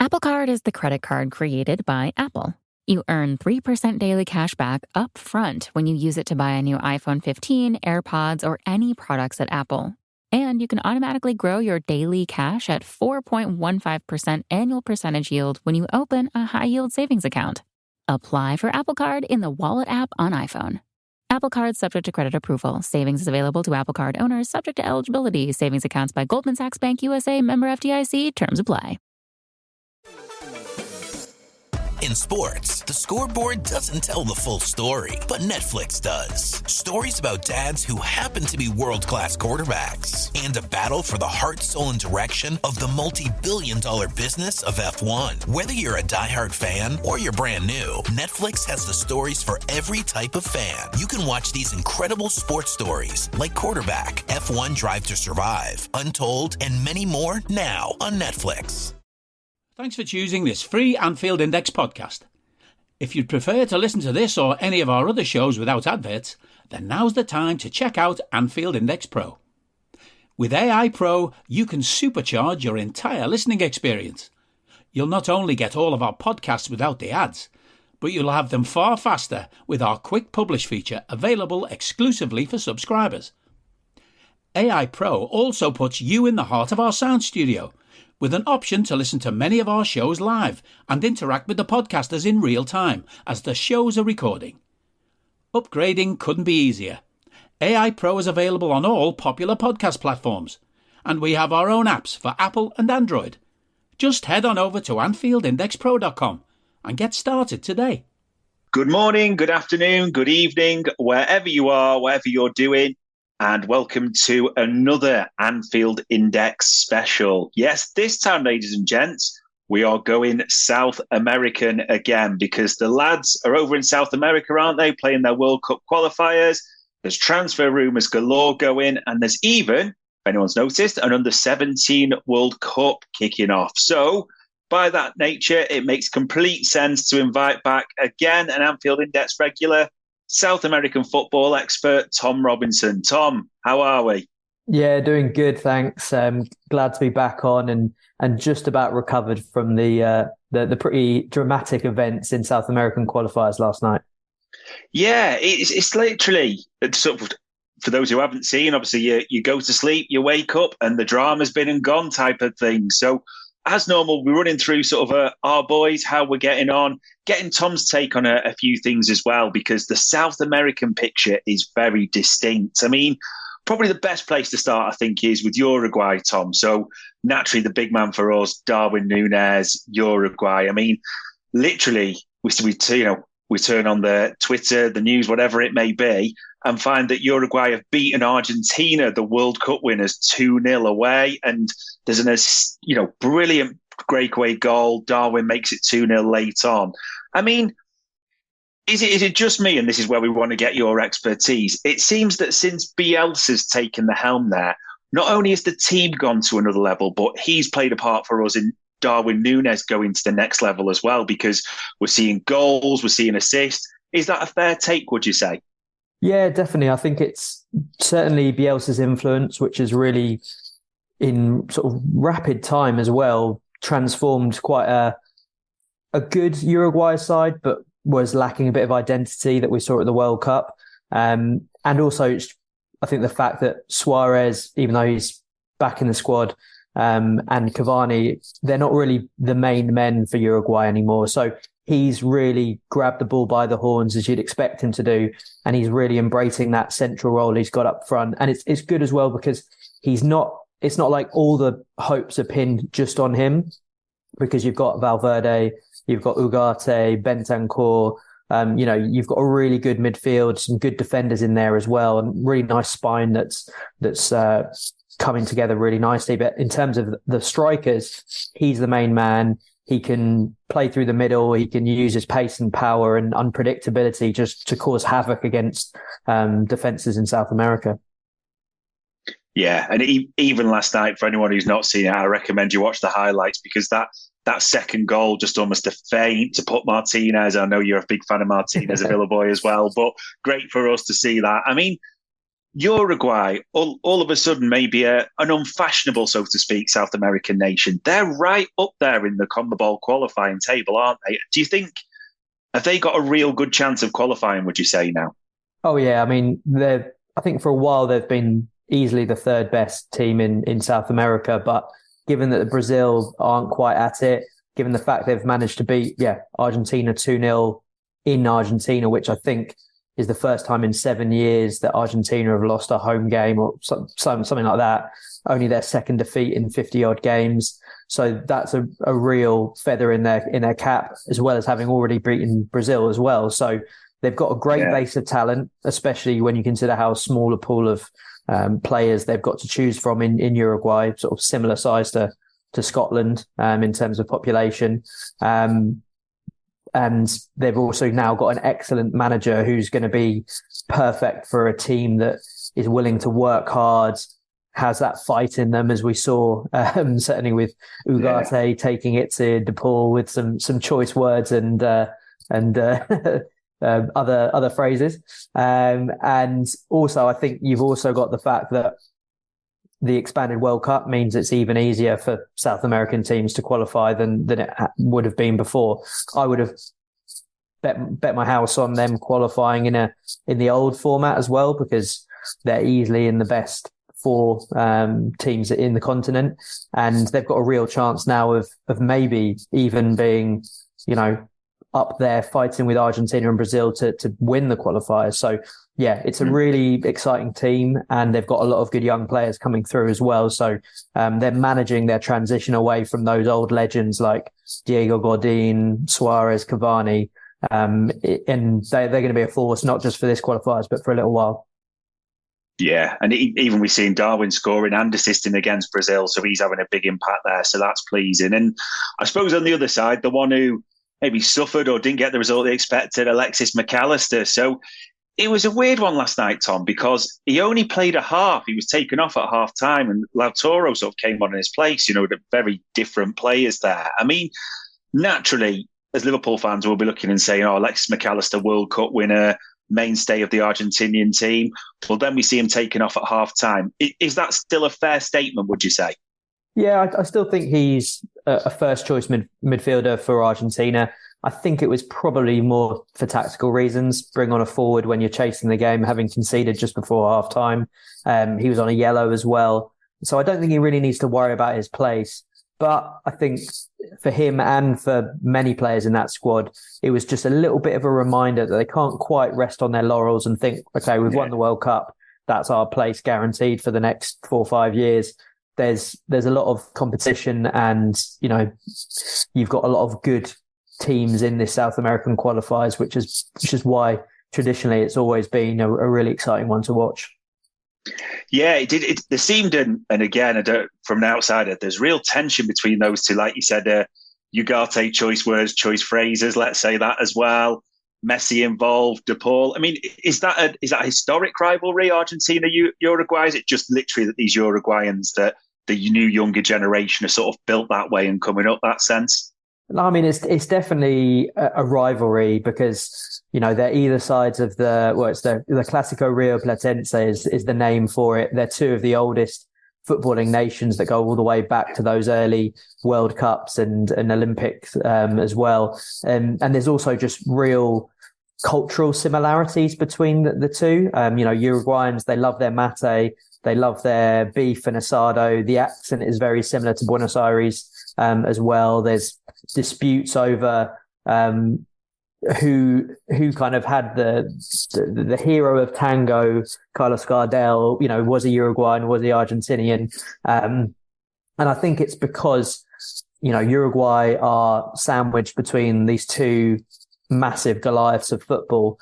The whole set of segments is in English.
Apple Card is the credit card created by Apple. You earn 3% daily cash back up front when you use it to buy a new iPhone 15, AirPods, or any products at Apple. And you can automatically grow your daily cash at 4.15% annual percentage yield when you open a high-yield savings account. Apply for Apple Card in the Wallet app on iPhone. Apple Card subject to credit approval. Savings is available to Apple Card owners subject to eligibility. Savings accounts by Goldman Sachs Bank USA, member FDIC. Terms apply. In sports, the scoreboard doesn't tell the full story, but Netflix does. Stories about dads who happen to be world-class quarterbacks and a battle for the heart, soul, and direction of the multi-billion-dollar business of F1. Whether you're a diehard fan or you're brand new, Netflix has the stories for every type of fan. You can watch these incredible sports stories like Quarterback, F1 Drive to Survive, Untold, and many more now on Netflix. Thanks for choosing this free Anfield Index podcast. If you'd prefer to listen to this or any of our other shows without adverts, then now's the time to check out Anfield Index Pro. With AI Pro, you can supercharge your entire listening experience. You'll not only get all of our podcasts without the ads, but you'll have them far faster with our Quick Publish feature available exclusively for subscribers. AI Pro also puts you in the heart of our sound studio, with an option to listen to many of our shows live and interact with the podcasters in real time as the shows are recording. Upgrading couldn't be easier. AI Pro is available on all popular podcast platforms, and we have our own apps for Apple and Android. Just head on over to AnfieldIndexPro.com and get started today. Good morning, good afternoon, good evening, wherever you are, whatever you're doing. And welcome to another Anfield Index special. Yes, this time, ladies and gents, we are going South American again because the lads are over in South America, aren't they, playing their World Cup qualifiers. There's transfer rumours galore going, and there's even, if anyone's noticed, an under-17 World Cup kicking off. So, by that nature, it makes complete sense to invite back again an Anfield Index regular, South American football expert, Tom Robinson. Tom, how are we? Yeah, doing good, thanks. Glad to be back on and just about recovered from the pretty dramatic events in South American qualifiers last night. Yeah, it's literally sort of, for those who haven't seen, obviously you go to sleep, you wake up, and the drama's been and gone type of thing. So, as normal, we're running through sort of our boys, how we're getting on, getting Tom's take on a few things as well, because the South American picture is very distinct. I mean, probably the best place to start, I think, is with Uruguay, Tom. So naturally, the big man for us, Darwin Núñez, Uruguay. I mean, literally, we turn on the Twitter, the news, whatever it may be, and find that Uruguay have beaten Argentina, the World Cup winners, 2-0 away. And there's an brilliant breakaway goal. Darwin makes it 2-0 late on. I mean, is it just me, and this is where we want to get your expertise? It seems that since Bielsa's taken the helm there, not only has the team gone to another level, but he's played a part for us in Darwin Núñez going to the next level as well, because we're seeing goals, we're seeing assists. Is that a fair take, would you say? Yeah, definitely. I think it's certainly Bielsa's influence, which has really, in sort of rapid time as well, transformed quite a good Uruguay side, but was lacking a bit of identity that we saw at the World Cup. And also, I think the fact that Suarez, even though he's back in the squad, and Cavani, they're not really the main men for Uruguay anymore. So he's really grabbed the ball by the horns, as you'd expect him to do, and he's really embracing that central role he's got up front. And it's good as well because it's not like all the hopes are pinned just on him, because you've got Valverde, you've got Ugarte, Bentancur, you've got a really good midfield, some good defenders in there as well, and really nice spine that's coming together really nicely. But in terms of the strikers, he's the main man. He can play through the middle. He can use his pace and power and unpredictability just to cause havoc against defenses in South America. Yeah, and even last night, for anyone who's not seen it, I recommend you watch the highlights, because that second goal, just almost a feint to put Martinez. I know you're a big fan of Martinez, a Villa boy as well, but great for us to see that. I mean, Uruguay, all of a sudden, maybe an unfashionable, so to speak, South American nation. They're right up there in the CONMEBOL qualifying table, aren't they? Do you think, have they got a real good chance of qualifying, would you say now? Oh yeah, I mean, I think for a while they've been easily the third best team in South America, but given that Brazil aren't quite at it, given the fact they've managed to beat Argentina 2-0 in Argentina, which I think is the first time in 7 years that Argentina have lost a home game or something like that. Only their second defeat in 50-odd games. So that's a real feather in their cap, as well as having already beaten Brazil as well. So they've got a great base of talent, especially when you consider how small a pool of players they've got to choose from in Uruguay, sort of similar size to Scotland in terms of population. And they've also now got an excellent manager who's going to be perfect for a team that is willing to work hard, has that fight in them, as we saw certainly with Ugarte taking it to DePaul with some choice words and other phrases. And also, I think you've also got the fact that the expanded World Cup means it's even easier for South American teams to qualify than it would have been before. I would have bet my house on them qualifying in the old format as well, because they're easily in the best four teams in the continent, and they've got a real chance now of maybe even being, up there fighting with Argentina and Brazil to win the qualifiers. So yeah, it's a really exciting team, and they've got a lot of good young players coming through as well. So they're managing their transition away from those old legends like Diego Godin, Suarez, Cavani, and they're going to be a force not just for this qualifiers but for a little while. Yeah, and even we've seen Darwin scoring and assisting against Brazil, so he's having a big impact there. So that's pleasing. And I suppose on the other side, the one who maybe suffered or didn't get the result they expected, Alexis McAllister. So it was a weird one last night, Tom, because he only played a half. He was taken off at half time, and Lautaro sort of came on in his place. The very different players there. I mean, naturally, as Liverpool fans, we'll be looking and saying, Alexis McAllister, World Cup winner, mainstay of the Argentinian team. Well, then we see him taken off at half time. Is that still a fair statement, would you say? Yeah, I still think he's a first choice midfielder for Argentina. I think it was probably more for tactical reasons. Bring on a forward when you're chasing the game, having conceded just before half time. He was on a yellow as well. So I don't think he really needs to worry about his place. But I think for him and for many players in that squad, it was just a little bit of a reminder that they can't quite rest on their laurels and think, okay, we've won the World Cup. That's our place guaranteed for the next 4 or 5 years. There's a lot of competition, and you've got a lot of good teams in this South American qualifiers, which is why traditionally it's always been a really exciting one to watch. Yeah, it did. There seemed, and again, from an outsider, there's real tension between those two. Like you said, Ugarte, choice words, choice phrases. Let's say that as well. Messi involved, DePaul. I mean, is that a historic rivalry, Argentina, Uruguay? Is it just literally that these Uruguayans, that the new younger generation are sort of built that way and coming up that sense? No, I mean, it's definitely a rivalry because, they're either sides of it's the Clásico Rio Platense is the name for it. They're two of the oldest footballing nations that go all the way back to those early World Cups and Olympics as well. And there's also just real cultural similarities between the two. Uruguayans, they love their mate, they love their beef and asado. The accent is very similar to Buenos Aires as well. There's disputes over who kind of had the hero of tango, Carlos Gardel, was he Uruguayan, was he Argentinian? And I think it's because, Uruguay are sandwiched between these two massive Goliaths of football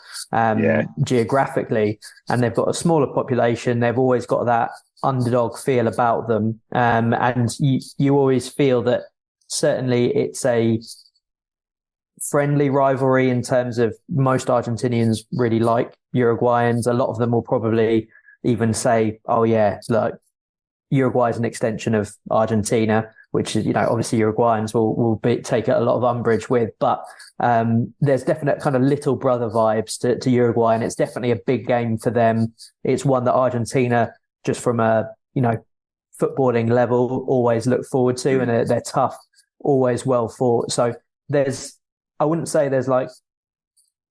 geographically, and they've got a smaller population. They've always got that underdog feel about them. And you always feel that certainly it's a friendly rivalry in terms of most Argentinians really like Uruguayans. A lot of them will probably even say, oh yeah, look, Uruguay is an extension of Argentina, which is, obviously Uruguayans will take a lot of umbrage with. But there's definite kind of little brother vibes to Uruguay, and it's definitely a big game for them. It's one that Argentina, just from a footballing level, always look forward to, and they're tough, always well fought. So I wouldn't say there's like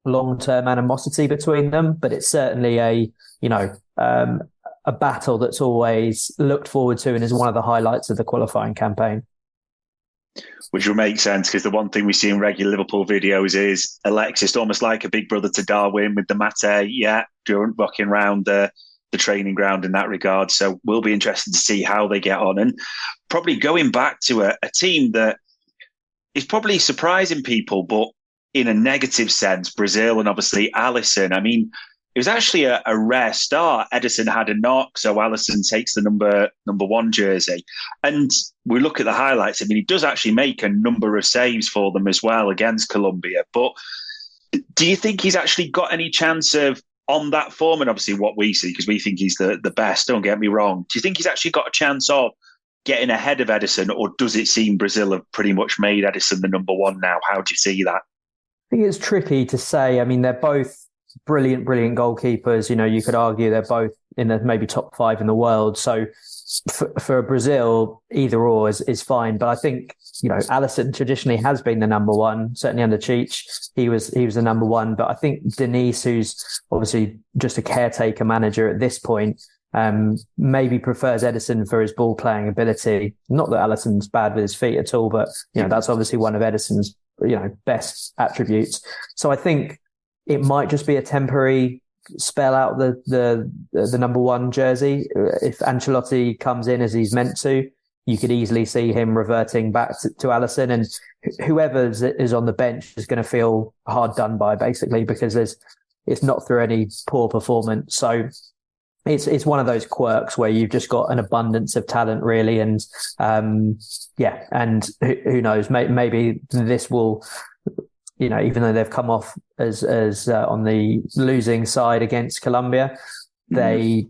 long-term animosity between them, but it's certainly a battle that's always looked forward to and is one of the highlights of the qualifying campaign. Which will make sense, because the one thing we see in regular Liverpool videos is Alexis, almost like a big brother to Darwin, with the mate, rocking around the training ground in that regard. So we'll be interested to see how they get on. And probably going back to a team that is probably surprising people, but in a negative sense, Brazil and obviously Alisson. I mean, it was actually a rare start. Ederson had a knock, so Alisson takes the number 1 jersey. And we look at the highlights. I mean, he does actually make a number of saves for them as well against Colombia. But do you think he's actually got any chance of, on that form, and obviously what we see, because we think he's the best, don't get me wrong, do you think he's actually got a chance of getting ahead of Ederson, or does it seem Brazil have pretty much made Ederson the number 1 now? How do you see that? I think it's tricky to say. I mean, they're both brilliant goalkeepers. You could argue they're both in the maybe top 5 in the world. So for Brazil, either or is fine. But I think, Alisson traditionally has been the number 1, certainly under Cheech. He was the number 1. But I think Denise, who's obviously just a caretaker manager at this point, maybe prefers Ederson for his ball playing ability. Not that Alisson's bad with his feet at all, but that's obviously one of Ederson's best attributes. So I think it might just be a temporary spell out the number 1 jersey. If Ancelotti comes in as he's meant to, you could easily see him reverting back to Alisson, and whoever is on the bench is going to feel hard done by, basically, because it's not through any poor performance. So it's one of those quirks where you've just got an abundance of talent, really, and and who knows, maybe this will, even though they've come off as on the losing side against Colombia, they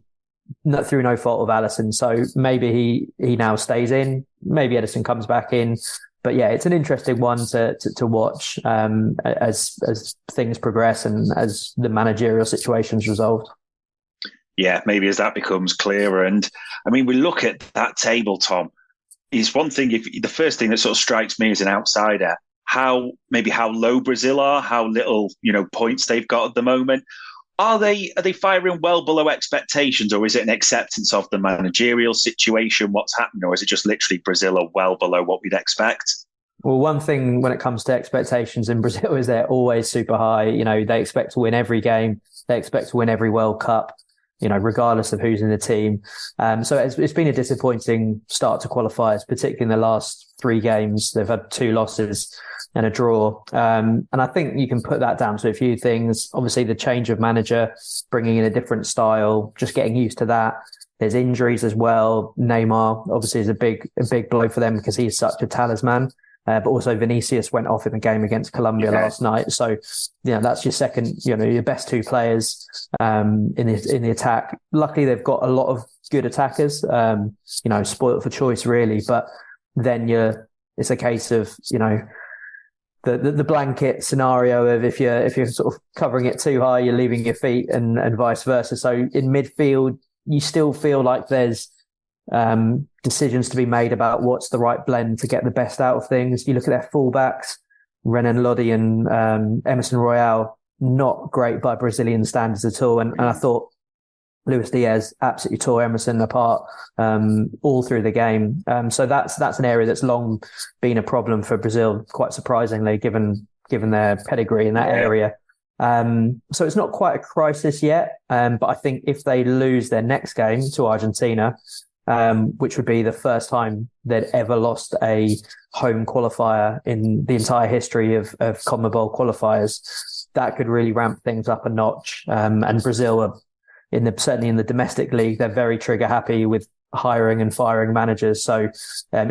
not through no fault of Alisson. So maybe he now stays in. Maybe Ederson comes back in. But yeah, it's an interesting one to watch as things progress and as the managerial situation's resolved. Yeah, maybe as that becomes clearer. And I mean, we look at that table, Tom. Is one thing, the first thing that sort of strikes me as an outsider, how low Brazil are, how little points they've got at the moment. Are they firing well below expectations, or is it an acceptance of the managerial situation, what's happening, or is it just literally Brazil are well below what we'd expect? Well, one thing when it comes to expectations in Brazil is they're always super high. They expect to win every game. They expect to win every World Cup, regardless of who's in the team. So it's been a disappointing start to qualifiers, particularly in the last 3 games. They've had 2 losses and a draw. And I think you can put that down to a few things. Obviously, the change of manager, bringing in a different style, just getting used to that. There's injuries as well. Neymar obviously is a big blow for them because he's such a talisman. But also Vinicius went off in the game against Colombia last night. So, that's your second, your best 2 players in the attack. Luckily, they've got a lot of good attackers, spoiled for choice, really. But then it's a case of, the blanket scenario of if you're sort of covering it too high, you're leaving your feet and vice versa. So in midfield, you still feel like there's decisions to be made about what's the right blend to get the best out of things. You look at their fullbacks, Renan Lodi and Emerson Royale, not great by Brazilian standards at all. And I thought Luis Diaz absolutely tore Emerson apart all through the game. So that's an area that's long been a problem for Brazil, quite surprisingly, given their pedigree in that area. So it's not quite a crisis yet. But I think if they lose their next game to Argentina, which would be the first time they'd ever lost a home qualifier in the entire history of CONMEBOL qualifiers, that could really ramp things up a notch. And Brazil are certainly in the domestic league, they're very trigger happy with hiring and firing managers. So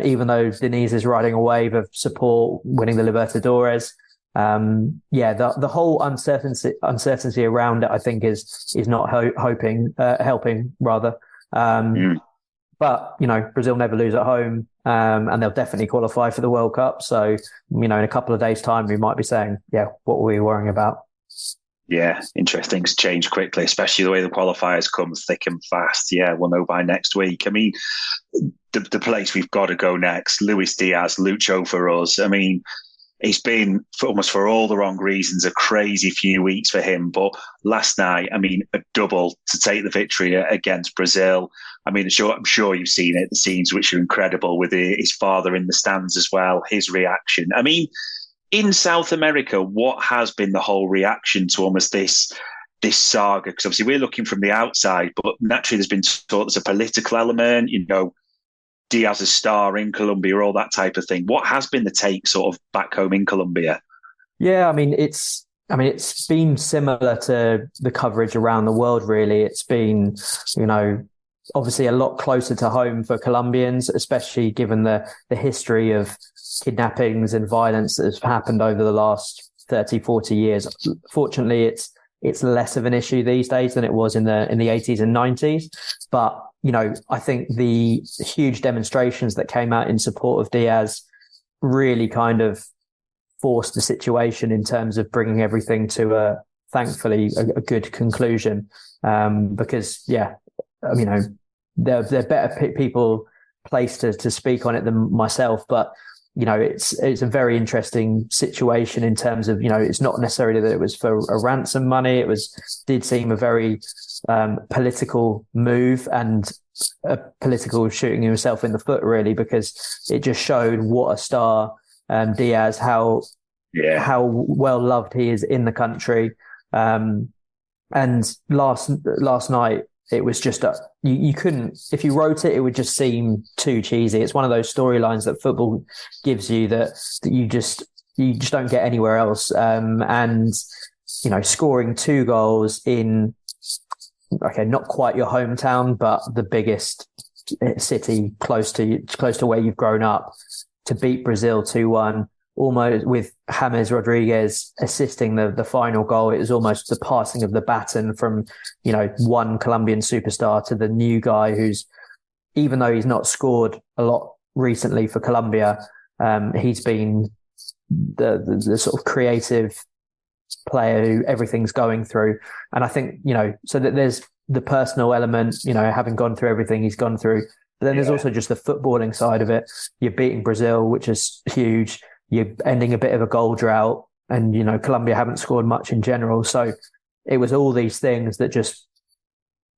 even though Diniz is riding a wave of support, winning the Libertadores, the whole uncertainty around it, I think, is not helping rather. But Brazil never lose at home. and they'll definitely qualify for the World Cup. So, in a couple of days' time, we might be saying, yeah, what were we worrying about? Yeah, interesting. Things change quickly, especially the way the qualifiers come thick and fast. Yeah, we'll know by next week. I mean, the place we've got to go next, Luis Diaz, Lucho for us. I mean, it's been almost for all the wrong reasons a crazy few weeks for him. But last night, I mean, a double to take the victory against Brazil. I mean, I'm sure you've seen it, the scenes which are incredible with his father in the stands as well, his reaction. I mean, in South America, what has been the whole reaction to almost this saga? Because obviously we're looking from the outside, but naturally there's been talk there's a political element, Diaz's star in Colombia, all that type of thing. What has been the take sort of back home in Colombia? Yeah, it's been similar to the coverage around the world, really. It's been, obviously a lot closer to home for Colombians, especially given the history of kidnappings and violence that has happened over the last 30, 40 years. Fortunately, it's less of an issue these days than it was in the 80s and 90s. But, I think the huge demonstrations that came out in support of Diaz really kind of forced the situation in terms of bringing everything to thankfully a good conclusion. Because, yeah, there are better people placed to speak on it than myself, but it's a very interesting situation in terms of, it's not necessarily that it was for a ransom money. It did seem a very political move and a political shooting himself in the foot, really, because it just showed what a star Diaz, how well loved he is in the country. And last night, it was just you couldn't, if you wrote it would just seem too cheesy. It's one of those storylines that football gives you that you just don't get anywhere else. And scoring 2 goals in, not quite your hometown, but the biggest city close to where you've grown up, to beat Brazil 2-1. Almost with James Rodriguez assisting the final goal. It was almost the passing of the baton from, one Colombian superstar to the new guy who's, even though he's not scored a lot recently for Colombia, he's been the sort of creative player who everything's going through. And I think, so that there's the personal element, having gone through everything he's gone through. But then there's also just the footballing side of it. You're beating Brazil, which is huge. You're ending a bit of a goal drought, and Colombia haven't scored much in general. So it was all these things that just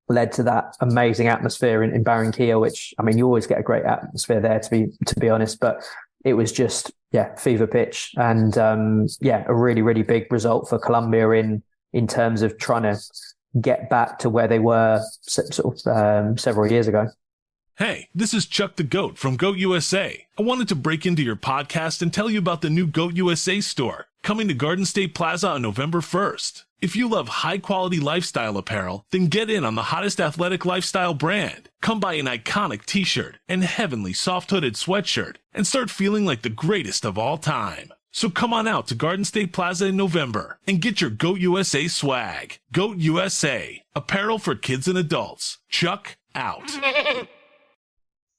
led to that amazing atmosphere in Barranquilla, which, you always get a great atmosphere there, to be honest, but it was just fever pitch, and a really, really big result for Colombia in terms of trying to get back to where they were several years ago. Hey, this is Chuck the Goat from Goat USA. I wanted to break into your podcast and tell you about the new Goat USA store, coming to Garden State Plaza on November 1st. If you love high-quality lifestyle apparel, then get in on the hottest athletic lifestyle brand. Come buy an iconic t-shirt and heavenly soft-hooded sweatshirt and start feeling like the greatest of all time. So come on out to Garden State Plaza in November and get your Goat USA swag. Goat USA, apparel for kids and adults. Chuck out.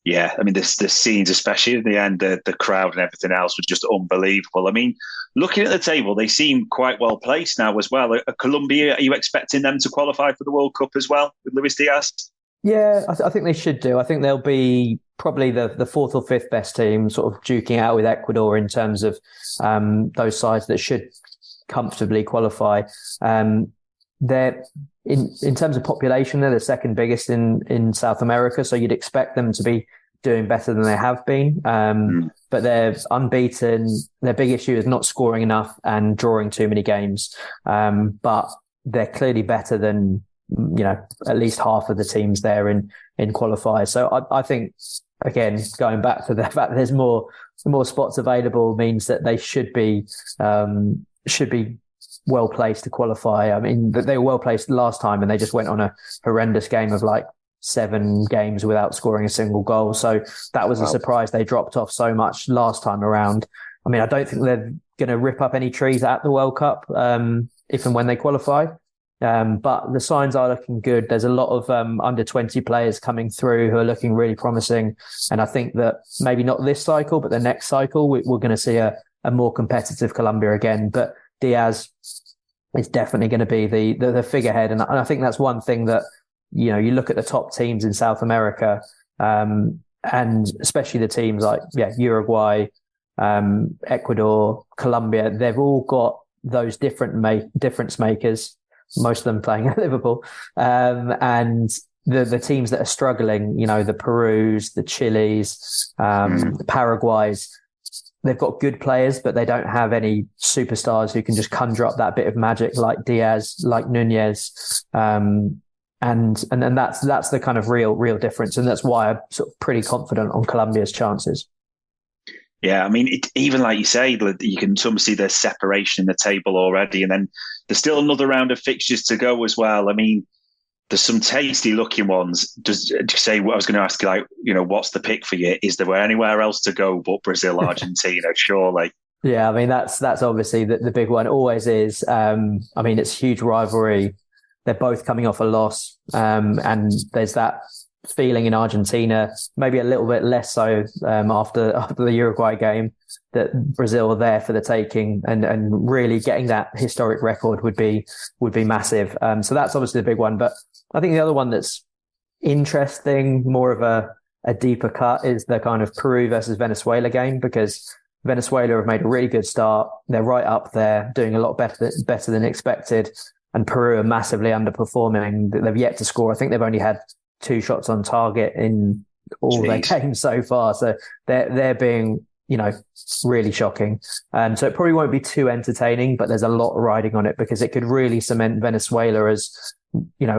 Yeah, the scenes, especially at the end, the crowd and everything else was just unbelievable. Looking at the table, they seem quite well placed now as well. Colombia, are you expecting them to qualify for the World Cup as well with Luis Diaz? Yeah, I think they should do. I think they'll be probably the fourth or fifth best team, sort of duking out with Ecuador in terms of those sides that should comfortably qualify. They're in terms of population, they're the second biggest in South America, so you'd expect them to be doing better than they have been. But they're unbeaten. Their big issue is not scoring enough and drawing too many games. But they're clearly better than at least half of the teams there in qualifiers. So I think, again, going back to the fact that there's more spots available means that they should be well placed to qualify. They were well placed last time, and they just went on a horrendous game of 7 games without scoring a single goal. So that was a surprise. They dropped off so much last time around. I don't think they're going to rip up any trees at the World Cup if and when they qualify. But the signs are looking good. There's a lot of under 20 players coming through who are looking really promising. And I think that maybe not this cycle, but the next cycle, we're going to see a more competitive Colombia again. But Diaz is definitely going to be the figurehead. And I think that's one thing that, you look at the top teams in South America, and especially the teams like Uruguay, Ecuador, Colombia, they've all got those difference makers, most of them playing at Liverpool. And the teams that are struggling, the Perus, the Chiles, the Paraguays, they've got good players, but they don't have any superstars who can just conjure up that bit of magic like Diaz, like Nunez. And that's the kind of real difference. And that's why I'm sort of pretty confident on Colombia's chances. Yeah, I mean, even like you say, you can sort of see the separation in the table already. And then there's still another round of fixtures to go as well. I mean, there's some tasty looking ones. Just to say what I was going to ask you, like, what's the pick for you? Is there anywhere else to go but Brazil, Argentina? Surely. Yeah, I mean, that's obviously the big one. It always is. I mean, it's a huge rivalry. They're both coming off a loss. And there's that feeling in Argentina, maybe a little bit less so after the Uruguay game, that Brazil are there for the taking, and really getting that historic record would be massive. So that's obviously the big one. But I think the other one that's interesting, more of a deeper cut, is the kind of Peru versus Venezuela game, because Venezuela have made a really good start. They're right up there, doing a lot better than expected. And Peru are massively underperforming. They've yet to score. I think they've only had 2 shots on target in all their games so far. So they're being, really shocking. So it probably won't be too entertaining, but there's a lot riding on it, because it could really cement Venezuela as,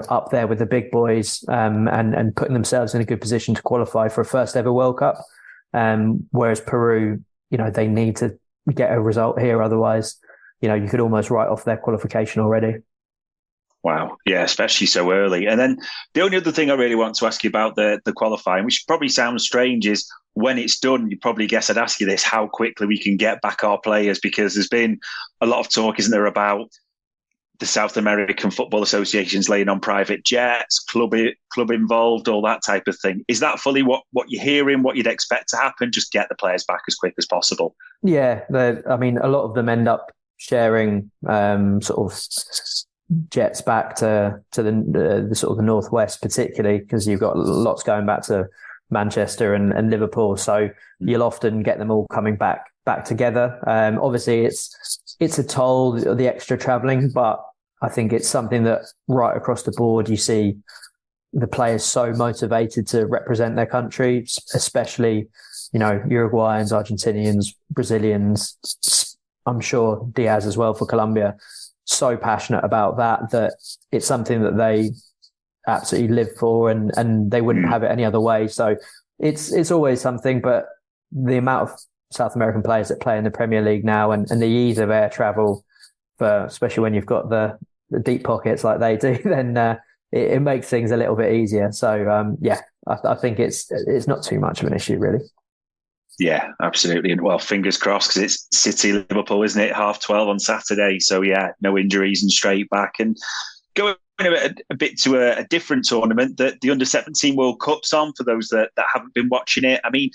up there with the big boys, and putting themselves in a good position to qualify for a first ever World Cup. Whereas Peru, they need to get a result here. Otherwise, you could almost write off their qualification already. Wow. Yeah, especially so early. And then the only other thing I really want to ask you about the qualifying, which probably sounds strange, is when it's done, you probably guess I'd ask you this, how quickly we can get back our players, because there's been a lot of talk, isn't there, about the South American football associations laying on private jets, club involved, all that type of thing. Is that fully what you're hearing, what you'd expect to happen? Just get the players back as quick as possible? Yeah. I mean, a lot of them end up sharing sort of jets back to the sort of the northwest, particularly because you've got lots going back to Manchester and Liverpool. So you'll often get them all coming back together. Obviously, it's a toll, the extra travelling, but I think it's something that right across the board you see the players so motivated to represent their country, especially Uruguayans, Argentinians, Brazilians. I'm sure Diaz as well for Colombia. So passionate about that it's something that they absolutely live for, and they wouldn't have it any other way. So it's always something, but the amount of South American players that play in the Premier League now, and the ease of air travel, especially when you've got the deep pockets like they do, then it makes things a little bit easier. So I think it's not too much of an issue, really. Yeah, absolutely. And well, fingers crossed, because it's City Liverpool, isn't it? 12:30 on Saturday. So yeah, no injuries and straight back. And going a bit to a different tournament, that the Under-17 World Cup's on, for those that haven't been watching it. I mean,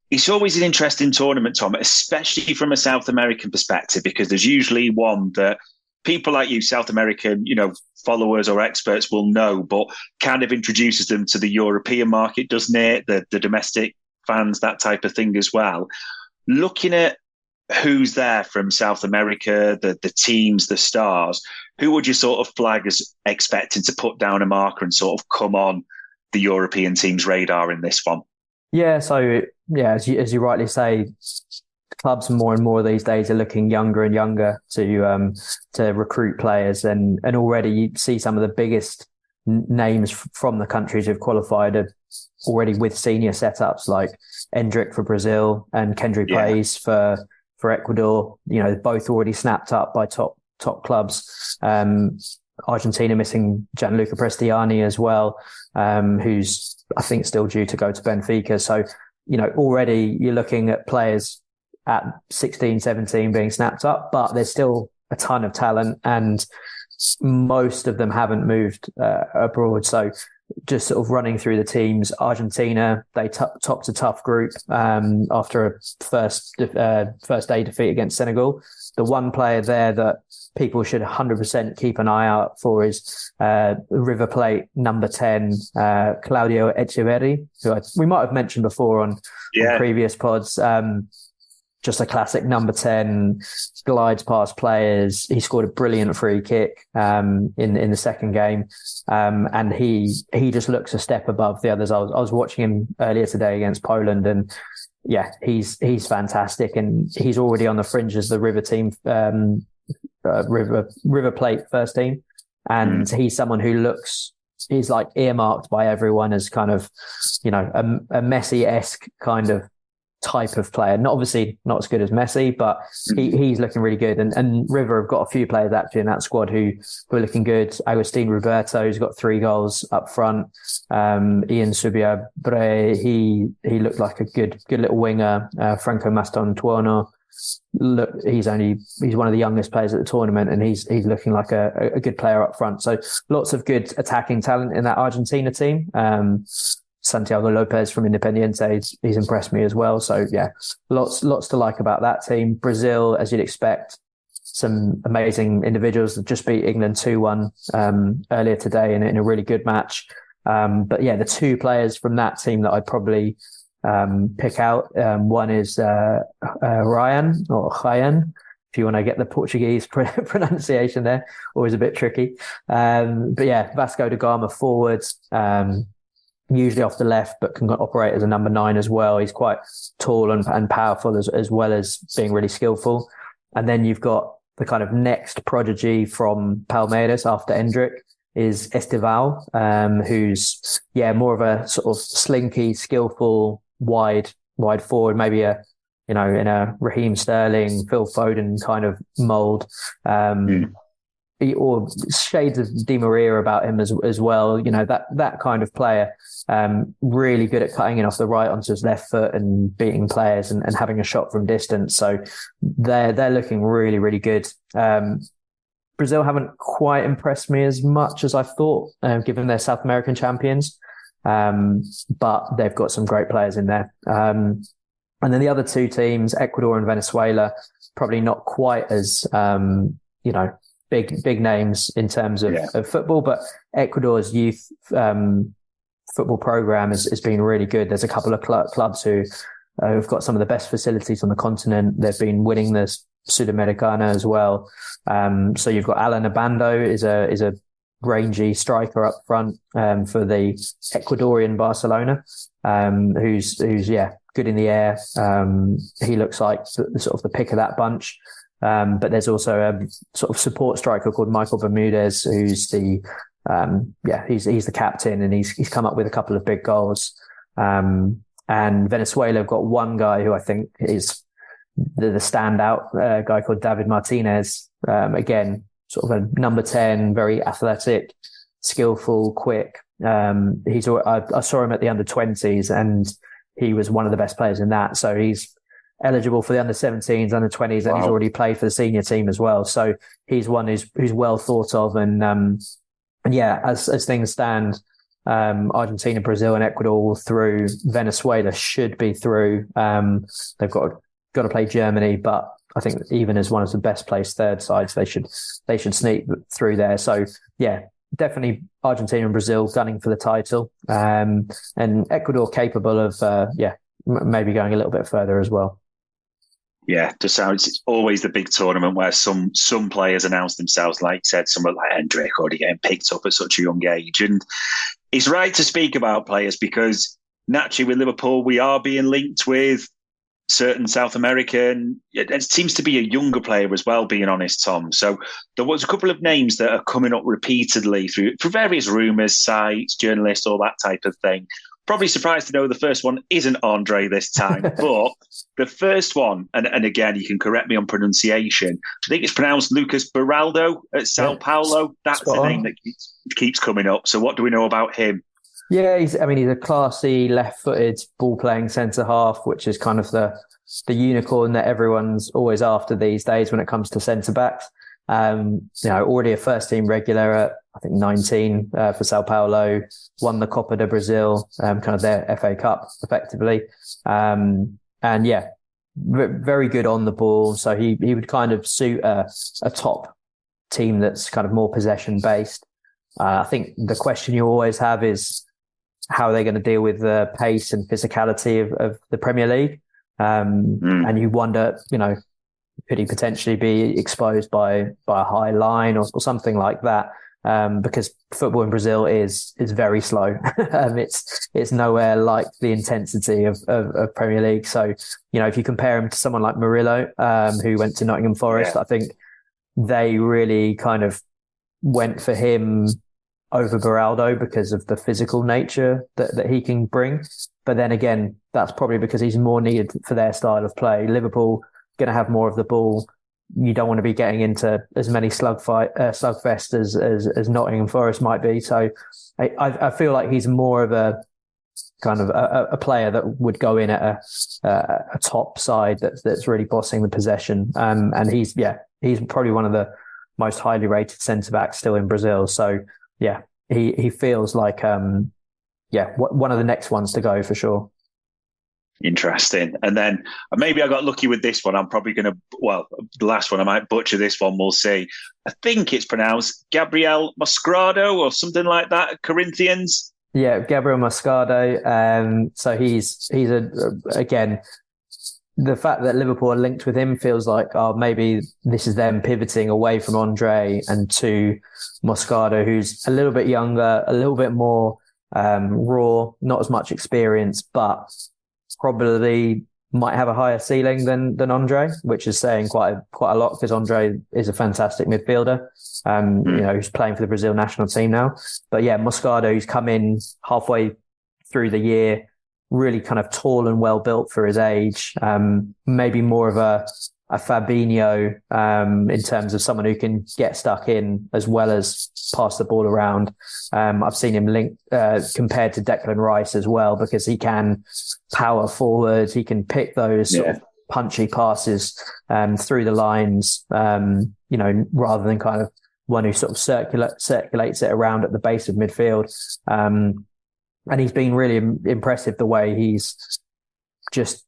it's always an interesting tournament, Tom, especially from a South American perspective, because there's usually one that people like you, South American, followers or experts will know, but kind of introduces them to the European market, doesn't it? The domestic fans, that type of thing as well. Looking at who's there from South America, the teams, the stars, who would you sort of flag as expecting to put down a marker and sort of come on the European team's radar in this one? Yeah, so as you rightly say, clubs more and more these days are looking younger and younger to recruit players, and already you see some of the biggest names from the countries who've qualified are already with senior setups, like Endrick for Brazil and Kendry Paes for Ecuador. Both already snapped up by top clubs. Argentina missing Gianluca Prestiani as well, who's I think still due to go to Benfica. So already you're looking at players at 16, 17 being snapped up, but there's still a ton of talent, and most of them haven't moved abroad. So just sort of running through the teams, Argentina, they topped a tough group after a first day defeat against Senegal. The one player there that people should 100% keep an eye out for is River Plate number 10, Claudio Echeverri, who we might have mentioned before on previous pods. Just a classic number 10, glides past players. He scored a brilliant free kick in the second game. And he just looks a step above the others. I was watching him earlier today against Poland, and he's fantastic. And he's already on the fringes of the River team, River Plate first team. And he's someone who he's like earmarked by everyone as kind of, a Messi-esque kind of type of player. Obviously not as good as Messi, but he's looking really good. And River have got a few players actually in that squad who are looking good. Agustín Roberto, who's got 3 goals up front. Ian Subiabre, he looked like a good little winger. Franco Mastantuono, look, he's one of the youngest players at the tournament, and he's looking like a good player up front. So lots of good attacking talent in that Argentina team. Santiago Lopez from Independiente, he's impressed me as well. So lots to like about that team. Brazil, as you'd expect, some amazing individuals that just beat England 2-1 earlier today in a really good match. But the 2 players from that team that I'd probably pick out, one is Ryan, or Ryan, if you want to get the Portuguese pronunciation there, always a bit tricky. But Vasco da Gama forwards, usually off the left, but can operate as a number 9 as well. He's quite tall and powerful as well as being really skillful. And then you've got the kind of next prodigy from Palmeiras after Endrick is Estival, who's more of a sort of slinky, skillful, wide forward, maybe in a Raheem Sterling, Phil Foden kind of mould. Or shades of Di Maria about him as well. That kind of player, really good at cutting in off the right onto his left foot and beating players and having a shot from distance. So they're looking really, really good. Brazil haven't quite impressed me as much as I thought, given they're South American champions. But they've got some great players in there. And then the other 2 teams, Ecuador and Venezuela, probably not quite as, big names in terms of football, but Ecuador's youth football program has been really good. There's a couple of clubs who have got some of the best facilities on the continent. They've been winning the Sudamericana as well. So you've got Alan Abando is a rangy striker up front for the Ecuadorian Barcelona, who's good in the air. He looks like the pick of that bunch. But there's also a sort of support striker called Michael Bermudez, who's he's the captain, and he's come up with a couple of big goals. And Venezuela have got one guy who I think is the standout, guy called David Martinez. Again, sort of a number 10, very athletic, skillful, quick. I saw him at the under-20s, and he was one of the best players in that. So he's eligible for the under-17s, under-20s, and he's already played for the senior team as well. So he's one who's well thought of. And as things stand, Argentina, Brazil, and Ecuador all through. Venezuela should be through. They've got to play Germany, but I think even as one of the best placed third sides, they should sneak through there. So definitely Argentina and Brazil gunning for the title, and Ecuador capable of maybe going a little bit further as well. Yeah, just sounds it's always the big tournament where some players announce themselves, like said, someone like Hendrick already getting picked up at such a young age. And it's right to speak about players because naturally with Liverpool, we are being linked with certain South American. It seems to be a younger player as well, being honest, Tom. So there was a couple of names that are coming up repeatedly through various rumours, sites, journalists, all that type of thing. Probably surprised to know the first one isn't Andre this time, but the first one, and again, you can correct me on pronunciation, I think it's pronounced Lucas Beraldo at Sao Paulo. That's the name that keeps coming up. So what do we know about him? Yeah, he's a classy left-footed ball-playing centre-half, which is kind of the unicorn that everyone's always after these days when it comes to centre-backs. Already a first team regular at, I think, 19 for Sao Paulo, won the Copa do Brazil, kind of their FA Cup effectively. Very good on the ball. So he would kind of suit a top team that's kind of more possession based. I think the question you always have is how are they going to deal with the pace and physicality of the Premier League? And you wonder, could he potentially be exposed by a high line or something like that? Because football in Brazil is very slow. It's nowhere like the intensity of Premier League. So, if you compare him to someone like Murillo, who went to Nottingham Forest, I think they really kind of went for him over Beraldo because of the physical nature that he can bring. But then again, that's probably because he's more needed for their style of play. Liverpool going to have more of the ball. You don't want to be getting into as many slugfest as Nottingham Forest might be. So I feel like he's more of a kind of a player that would go in at a top side that's really bossing the possession. And he's probably one of the most highly rated centre backs still in Brazil. So yeah, he feels like one of the next ones to go for sure. Interesting. And then maybe I got lucky with this one. I'm probably going to, the last one, I might butcher this one. We'll see. I think it's pronounced Gabriel Moscardo or something like that. Corinthians. Yeah, Gabriel Moscardo. So he's again, the fact that Liverpool are linked with him feels like, maybe this is them pivoting away from Andre and to Moscardo, who's a little bit younger, a little bit more raw, not as much experience, but probably might have a higher ceiling than Andre, which is saying quite a lot because Andre is a fantastic midfielder. Who's playing for the Brazil national team now. But yeah, Moscardo, who's come in halfway through the year, really kind of tall and well built for his age. Maybe more of a Fabinho in terms of someone who can get stuck in as well as pass the ball around. I've seen him linked compared to Declan Rice as well, because he can power forward. He can pick those sort of punchy passes through the lines, rather than kind of one who sort of circulates it around at the base of midfield. And he's been really impressive the way he's just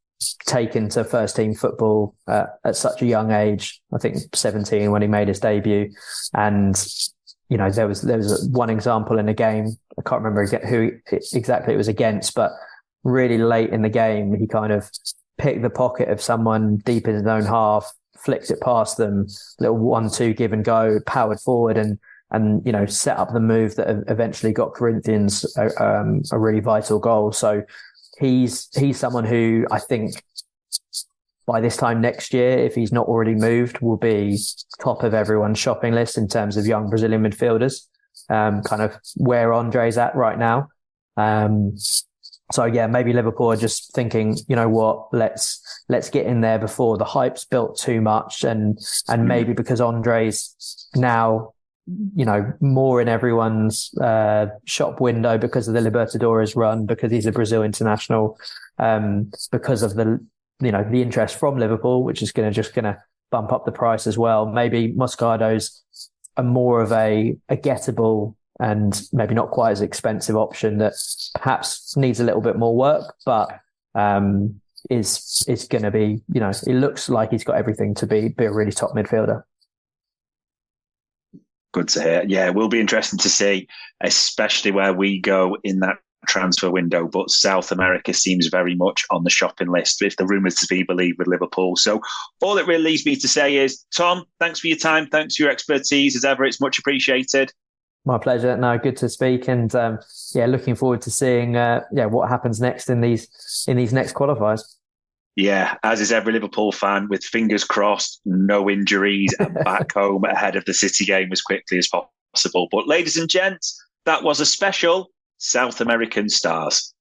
taken to first team football at such a young age. I think 17 when he made his debut. And, there was one example in a game. I can't remember who exactly it was against, but really late in the game, he kind of picked the pocket of someone deep in his own half, flicked it past them, little 1-2 give and go, powered forward and set up the move that eventually got Corinthians a really vital goal. So he's someone who I think by this time next year, if he's not already moved, will be top of everyone's shopping list in terms of young Brazilian midfielders, kind of where Andre's at right now. So yeah, maybe Liverpool are just thinking, you know what, let's get in there before the hype's built too much, and maybe because Andre's now, more in everyone's shop window because of the Libertadores run, because he's a Brazil international, because of the interest from Liverpool, which is going to bump up the price as well. Maybe Moscardo's a more of a gettable and maybe not quite as expensive option that perhaps needs a little bit more work, but is going to be, it looks like he's got everything to be a really top midfielder. Good to hear. Yeah, it will be interesting to see, especially where we go in that transfer window. But South America seems very much on the shopping list, if the rumours to be believed, with Liverpool. So all it really leaves me to say is, Tom, thanks for your time. Thanks for your expertise as ever. It's much appreciated. My pleasure. No, good to speak. And looking forward to seeing what happens next in these next qualifiers. Yeah, as is every Liverpool fan, with fingers crossed, no injuries, and back home ahead of the City game as quickly as possible. But ladies and gents, that was a special South American Stars.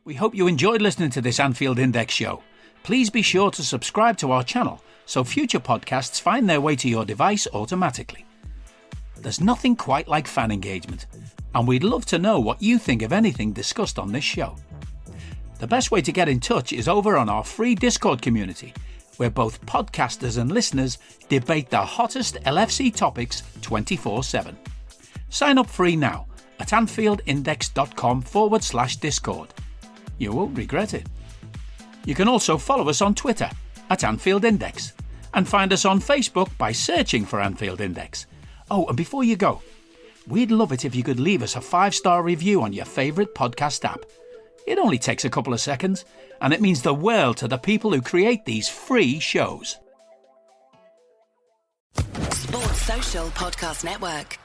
We hope you enjoyed listening to this Anfield Index show. Please be sure to subscribe to our channel so future podcasts find their way to your device automatically. There's nothing quite like fan engagement, and we'd love to know what you think of anything discussed on this show. The best way to get in touch is over on our free Discord community, where both podcasters and listeners debate the hottest LFC topics 24/7. Sign up free now at AnfieldIndex.com/Discord. You won't regret it. You can also follow us on Twitter at Anfield Index and find us on Facebook by searching for Anfield Index. Oh, and before you go, we'd love it if you could leave us a 5-star review on your favourite podcast app. It only takes a couple of seconds, and it means the world to the people who create these free shows. Sports Social Podcast Network.